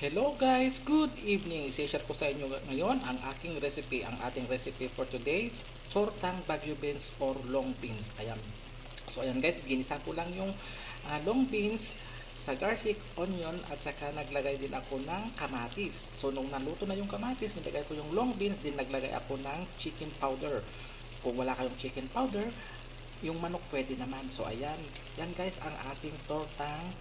Hello guys, good evening. I-share ko sa inyo ngayon ang aking recipe, ang ating recipe for today, tortang Baguio beans or long beans. Ayan. So ayan guys, ginisa ko lang yung long beans sa garlic, onion at saka naglagay din ako ng kamatis. So nung naluto na yung kamatis, nilagay ko yung long beans, din naglagay ako ng chicken powder. Kung wala kayong chicken powder, yung manok pwede naman. So ayan, yan guys ang ating tortang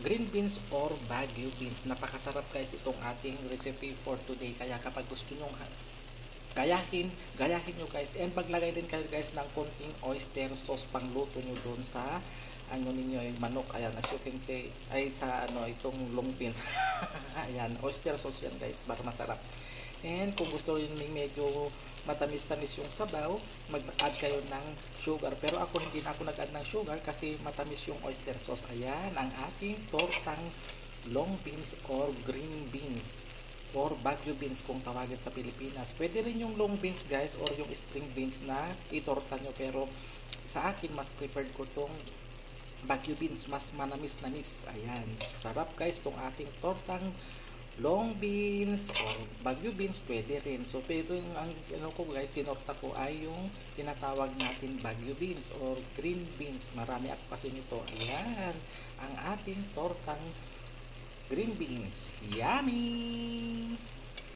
green beans or Baguio beans. Napakasarap guys itong ating recipe for today. Kaya kapag gusto nyo gayahin nyo guys. And paglagay din kayo guys ng konting oyster sauce pang luto nyo dun sa ano ninyo yung manok. Ayan, as you can see, ay sa itong long beans. Ayan, oyster sauce yan guys para masarap. And kung gusto rin medyo matamis-tamis yung sabaw, mag-add kayo ng sugar. Pero ako hindi na ako nag-add ng sugar kasi matamis yung oyster sauce. Ayan, ang ating tortang long beans or green beans or Baguio beans kung tawagin sa Pilipinas. Pwede rin yung long beans guys or yung string beans na itorta nyo. Pero sa akin, mas preferred ko tong Baguio beans. Mas manamis-namis. Ayan, sarap guys tong ating tortang long beans or Baguio beans, pwede rin. So pero ang ko guys, tinorta ko ay yung tinatawag natin Baguio beans or green beans. Marami ako kasi nito. Ayan, ang ating tortang green beans. Yummy!